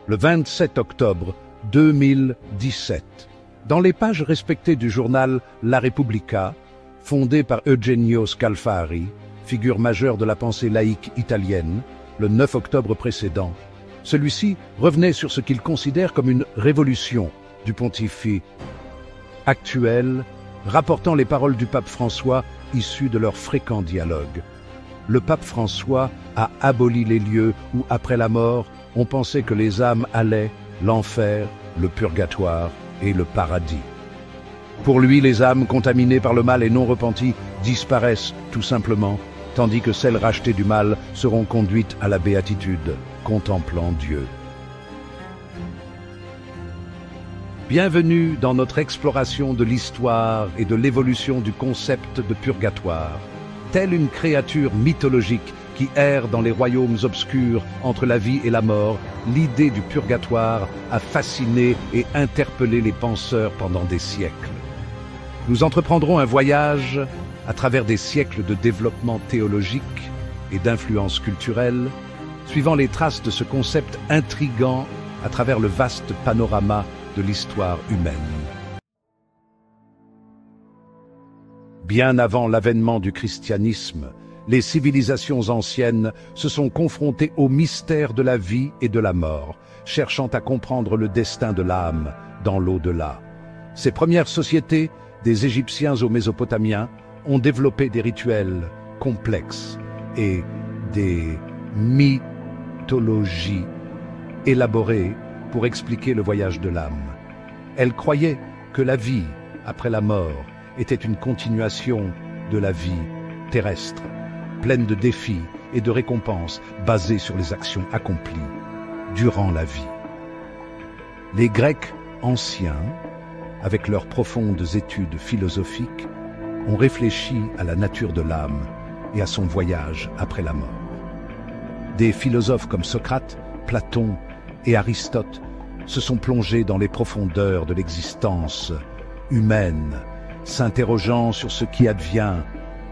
le 27 octobre 2017. Dans les pages respectées du journal La Repubblica, fondé par Eugenio Scalfari, figure majeure de la pensée laïque italienne, le 9 octobre précédent, celui-ci revenait sur ce qu'il considère comme une révolution du pontificat actuel, rapportant les paroles du pape François issues de leur fréquent dialogue. Le pape François a aboli les lieux où, après la mort, on pensait que les âmes allaient, l'enfer, le purgatoire et le paradis. Pour lui, les âmes contaminées par le mal et non repenties disparaissent tout simplement, tandis que celles rachetées du mal seront conduites à la béatitude, contemplant Dieu. Bienvenue dans notre exploration de l'histoire et de l'évolution du concept de purgatoire. Telle une créature mythologique qui erre dans les royaumes obscurs entre la vie et la mort, l'idée du purgatoire a fasciné et interpellé les penseurs pendant des siècles. Nous entreprendrons un voyage à travers des siècles de développement théologique et d'influence culturelle, suivant les traces de ce concept intrigant à travers le vaste panorama de l'histoire humaine. Bien avant l'avènement du christianisme, les civilisations anciennes se sont confrontées au mystère de la vie et de la mort, cherchant à comprendre le destin de l'âme dans l'au-delà. Ces premières sociétés, des Égyptiens aux Mésopotamiens, ont développé des rituels complexes et des mythologies élaborées pour expliquer le voyage de l'âme. Elles croyaient que la vie, après la mort, était une continuation de la vie terrestre, pleine de défis et de récompenses basées sur les actions accomplies durant la vie. Les Grecs anciens, avec leurs profondes études philosophiques, ont réfléchi à la nature de l'âme et à son voyage après la mort. Des philosophes comme Socrate, Platon et Aristote se sont plongés dans les profondeurs de l'existence humaine, s'interrogeant sur ce qui advient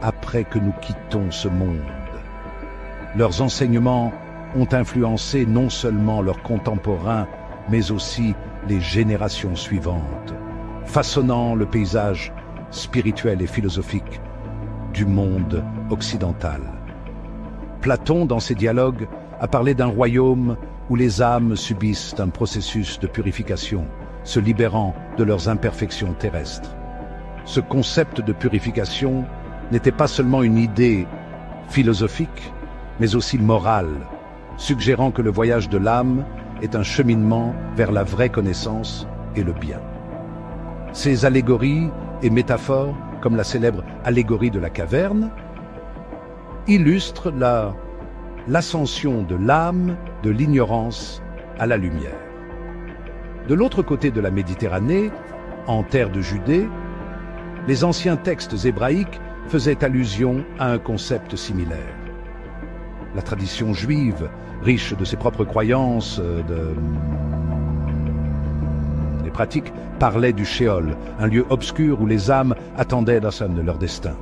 après que nous quittons ce monde. Leurs enseignements ont influencé non seulement leurs contemporains, mais aussi les générations suivantes, façonnant le paysage spirituel et philosophique du monde occidental. Platon, dans ses dialogues, a parlé d'un royaume où les âmes subissent un processus de purification, se libérant de leurs imperfections terrestres. Ce concept de purification n'était pas seulement une idée philosophique, mais aussi morale, suggérant que le voyage de l'âme est un cheminement vers la vraie connaissance et le bien. Ces allégories et métaphores, comme la célèbre allégorie de la caverne, illustrent l'ascension de l'âme de l'ignorance à la lumière. De l'autre côté de la Méditerranée, en terre de Judée, les anciens textes hébraïques faisaient allusion à un concept similaire. La tradition juive, riche de ses propres croyances, des pratiques, parlait du Sheol, un lieu obscur où les âmes attendaient la somme de leur destin.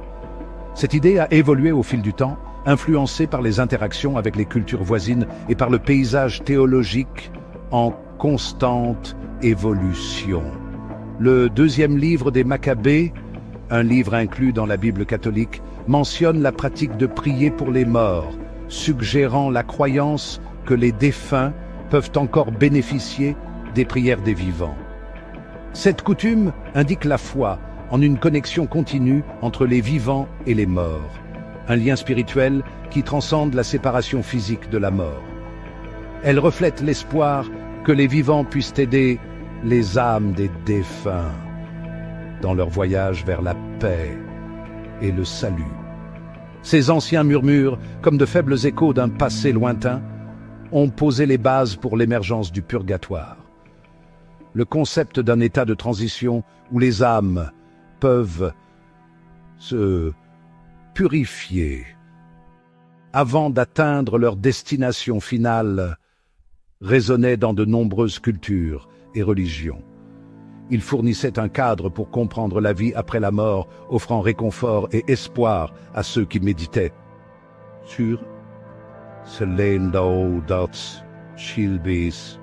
Cette idée a évolué au fil du temps, influencée par les interactions avec les cultures voisines et par le paysage théologique en constante évolution. Le deuxième livre des Maccabées, un livre inclus dans la Bible catholique, mentionne la pratique de prier pour les morts, suggérant la croyance que les défunts peuvent encore bénéficier des prières des vivants. Cette coutume indique la foi en une connexion continue entre les vivants et les morts, un lien spirituel qui transcende la séparation physique de la mort. Elle reflète l'espoir que les vivants puissent aider les âmes des défunts dans leur voyage vers la paix et le salut. Ces anciens murmures, comme de faibles échos d'un passé lointain, ont posé les bases pour l'émergence du purgatoire. Le concept d'un état de transition où les âmes peuvent se purifier avant d'atteindre leur destination finale résonnait dans de nombreuses cultures et religions. Il fournissait un cadre pour comprendre la vie après la mort, offrant réconfort et espoir à ceux qui méditaient sur ce land dat Shilbis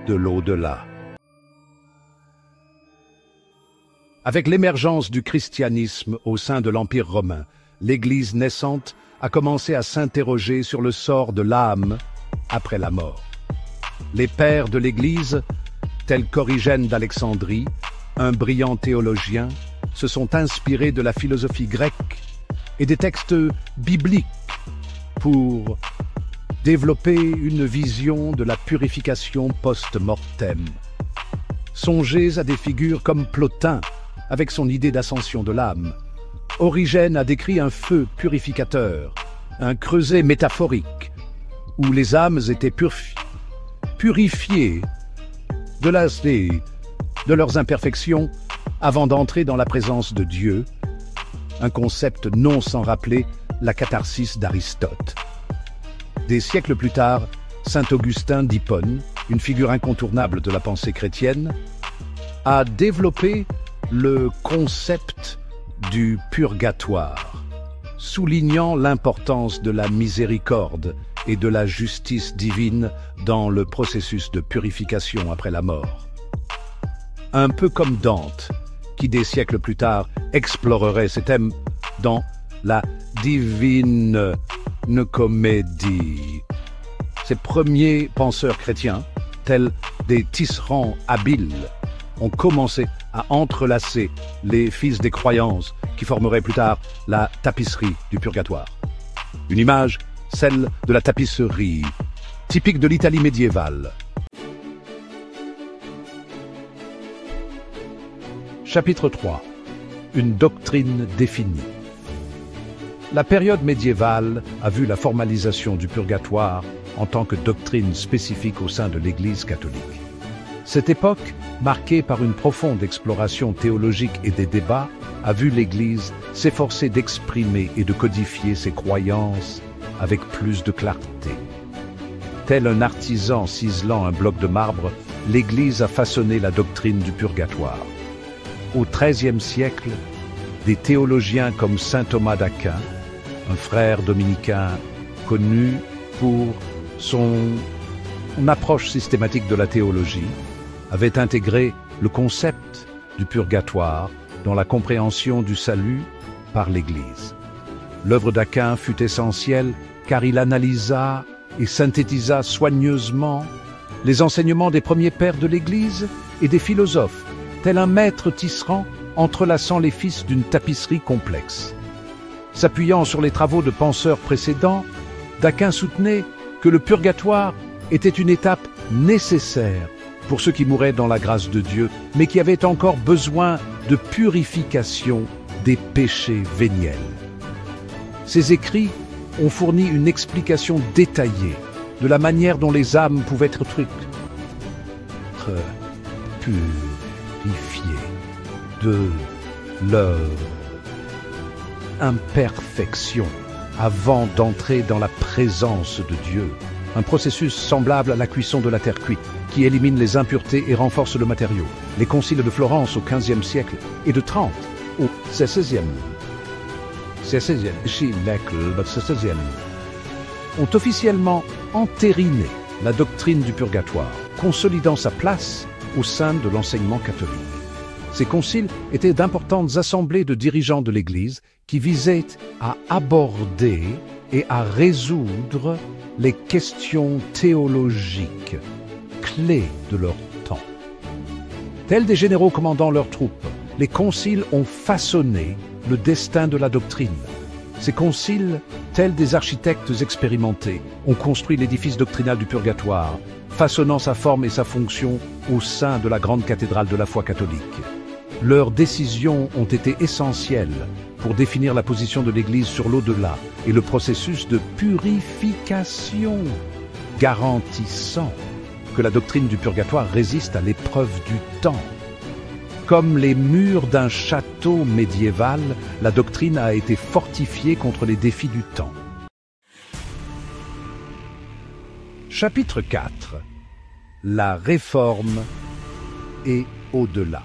de l'au-delà. Avec l'émergence du christianisme au sein de l'Empire romain, l'Église naissante a commencé à s'interroger sur le sort de l'âme après la mort. Les pères de l'Église, tels qu'Origène d'Alexandrie, un brillant théologien, se sont inspirés de la philosophie grecque et des textes bibliques pour développer une vision de la purification post-mortem. Songez à des figures comme Plotin, avec son idée d'ascension de l'âme. Origène a décrit un feu purificateur, un creuset métaphorique, où les âmes étaient purifiées de leurs imperfections avant d'entrer dans la présence de Dieu, un concept non sans rappeler la catharsis d'Aristote. Des siècles plus tard, saint Augustin d'Hippone, une figure incontournable de la pensée chrétienne, a développé le concept du purgatoire, soulignant l'importance de la miséricorde et de la justice divine dans le processus de purification après la mort. Un peu comme Dante, qui des siècles plus tard explorerait ces thèmes dans la Divine Comédie. Ces premiers penseurs chrétiens, tels des tisserands habiles, ont commencé à entrelacer les fils des croyances qui formeraient plus tard la tapisserie du purgatoire. Une image, celle de la tapisserie, typique de l'Italie médiévale. Chapitre 3. Une doctrine définie. La période médiévale a vu la formalisation du purgatoire en tant que doctrine spécifique au sein de l'Église catholique. Cette époque, marquée par une profonde exploration théologique et des débats, a vu l'Église s'efforcer d'exprimer et de codifier ses croyances avec plus de clarté. Tel un artisan ciselant un bloc de marbre, l'Église a façonné la doctrine du purgatoire. Au XIIIe siècle, des théologiens comme saint Thomas d'Aquin, un frère dominicain connu pour son approche systématique de la théologie, avaient intégré le concept du purgatoire dans la compréhension du salut par l'Église. L'œuvre d'Aquin fut essentielle car il analysa et synthétisa soigneusement les enseignements des premiers pères de l'Église et des philosophes, tel un maître tisserand entrelaçant les fils d'une tapisserie complexe. S'appuyant sur les travaux de penseurs précédents, d'Aquin soutenait que le purgatoire était une étape nécessaire pour ceux qui mouraient dans la grâce de Dieu, mais qui avaient encore besoin de purification des péchés véniels. Ces écrits ont fourni une explication détaillée de la manière dont les âmes pouvaient être purifiées de leur imperfection avant d'entrer dans la présence de Dieu. Un processus semblable à la cuisson de la terre cuite, qui élimine les impuretés et renforce le matériau. Les conciles de Florence au XVe siècle et de Trente au XVIe ont officiellement entériné la doctrine du purgatoire, consolidant sa place au sein de l'enseignement catholique. Ces conciles étaient d'importantes assemblées de dirigeants de l'Église qui visaient à aborder et à résoudre les questions théologiques clés de leur temps. Tels des généraux commandant leurs troupes, les conciles ont façonné le destin de la doctrine. Ces conciles, tels des architectes expérimentés, ont construit l'édifice doctrinal du purgatoire, façonnant sa forme et sa fonction au sein de la grande cathédrale de la foi catholique. Leurs décisions ont été essentielles pour définir la position de l'Église sur l'au-delà et le processus de purification, garantissant que la doctrine du purgatoire résiste à l'épreuve du temps. Comme les murs d'un château médiéval, la doctrine a été fortifiée contre les défis du temps. Chapitre 4. La Réforme et au-delà.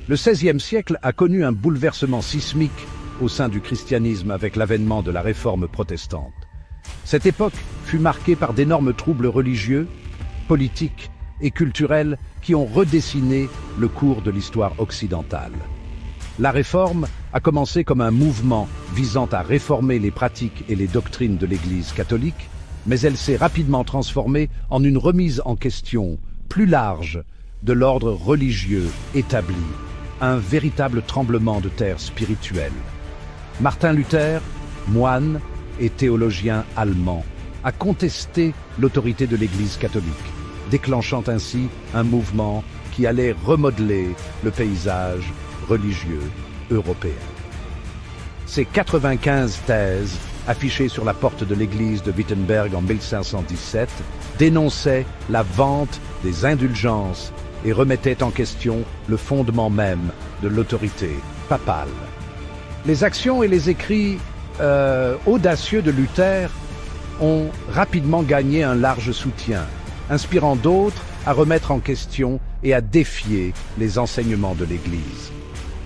Le XVIe siècle a connu un bouleversement sismique au sein du christianisme avec l'avènement de la Réforme protestante. Cette époque fut marquée par d'énormes troubles religieux, politiques et culturelles qui ont redessiné le cours de l'histoire occidentale. La Réforme a commencé comme un mouvement visant à réformer les pratiques et les doctrines de l'Église catholique, mais elle s'est rapidement transformée en une remise en question plus large de l'ordre religieux établi, un véritable tremblement de terre spirituel. Martin Luther, moine et théologien allemand, a contesté l'autorité de l'Église catholique, déclenchant ainsi un mouvement qui allait remodeler le paysage religieux européen. Ces 95 thèses, affichées sur la porte de l'église de Wittenberg en 1517, dénonçaient la vente des indulgences et remettaient en question le fondement même de l'autorité papale. Les actions et les écrits audacieux de Luther ont rapidement gagné un large soutien, inspirant d'autres à remettre en question et à défier les enseignements de l'Église.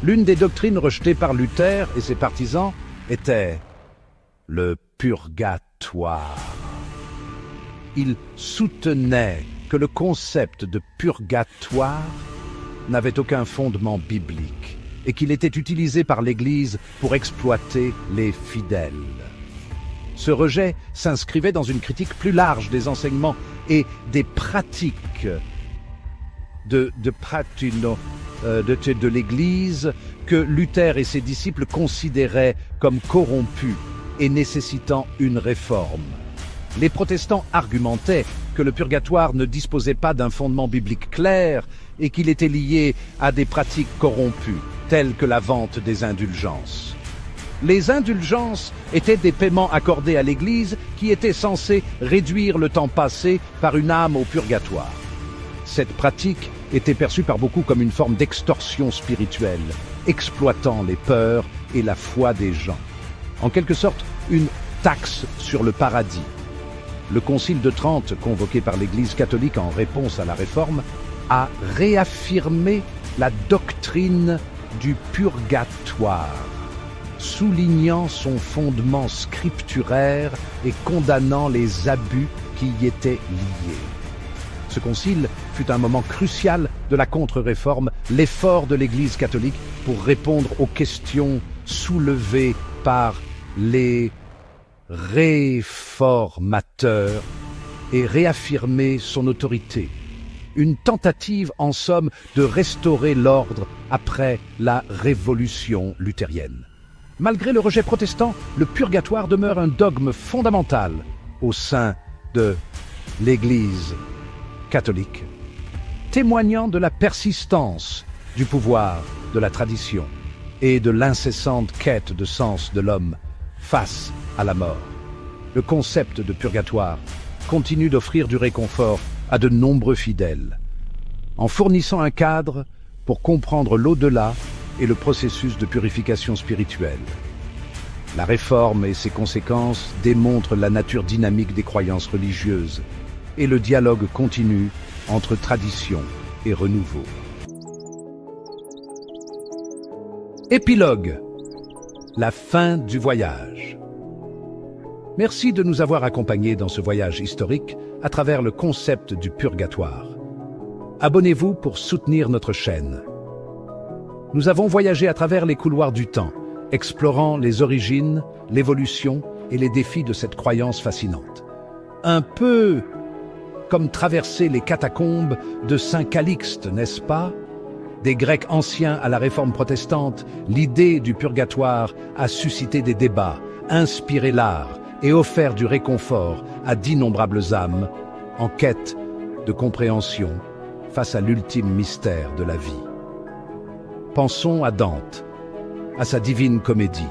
L'une des doctrines rejetées par Luther et ses partisans était le purgatoire. Il soutenait que le concept de purgatoire n'avait aucun fondement biblique et qu'il était utilisé par l'Église pour exploiter les fidèles. Ce rejet s'inscrivait dans une critique plus large des enseignements et des pratiques de l'Église que Luther et ses disciples considéraient comme corrompus et nécessitant une réforme. Les protestants argumentaient que le purgatoire ne disposait pas d'un fondement biblique clair et qu'il était lié à des pratiques corrompues, telles que la vente des indulgences. Les indulgences étaient des paiements accordés à l'Église qui étaient censés réduire le temps passé par une âme au purgatoire. Cette pratique était perçue par beaucoup comme une forme d'extorsion spirituelle, exploitant les peurs et la foi des gens. En quelque sorte, une taxe sur le paradis. Le Concile de Trente, convoqué par l'Église catholique en réponse à la Réforme, a réaffirmé la doctrine du purgatoire, soulignant son fondement scripturaire et condamnant les abus qui y étaient liés. Ce concile fut un moment crucial de la contre-réforme, l'effort de l'Église catholique pour répondre aux questions soulevées par les réformateurs et réaffirmer son autorité. Une tentative, en somme, de restaurer l'ordre après la révolution luthérienne. Malgré le rejet protestant, le purgatoire demeure un dogme fondamental au sein de l'Église catholique, témoignant de la persistance du pouvoir de la tradition et de l'incessante quête de sens de l'homme face à la mort. Le concept de purgatoire continue d'offrir du réconfort à de nombreux fidèles, en fournissant un cadre pour comprendre l'au-delà et le processus de purification spirituelle. La Réforme et ses conséquences démontrent la nature dynamique des croyances religieuses et le dialogue continu entre tradition et renouveau. Épilogue. La fin du voyage. Merci de nous avoir accompagnés dans ce voyage historique à travers le concept du purgatoire. Abonnez-vous pour soutenir notre chaîne. Nous avons voyagé à travers les couloirs du temps, explorant les origines, l'évolution et les défis de cette croyance fascinante. Un peu comme traverser les catacombes de Saint Calixte, n'est-ce pas? Des Grecs anciens à la Réforme protestante, l'idée du purgatoire a suscité des débats, inspiré l'art et offert du réconfort à d'innombrables âmes en quête de compréhension face à l'ultime mystère de la vie. Pensons à Dante, à sa Divine Comédie,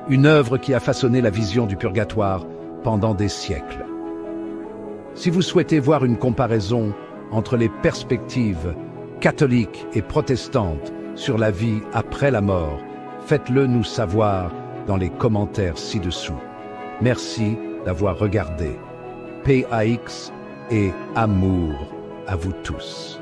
une œuvre qui a façonné la vision du purgatoire pendant des siècles. Si vous souhaitez voir une comparaison entre les perspectives catholiques et protestantes sur la vie après la mort, faites-le nous savoir dans les commentaires ci-dessous. Merci d'avoir regardé. PAX et amour à vous tous.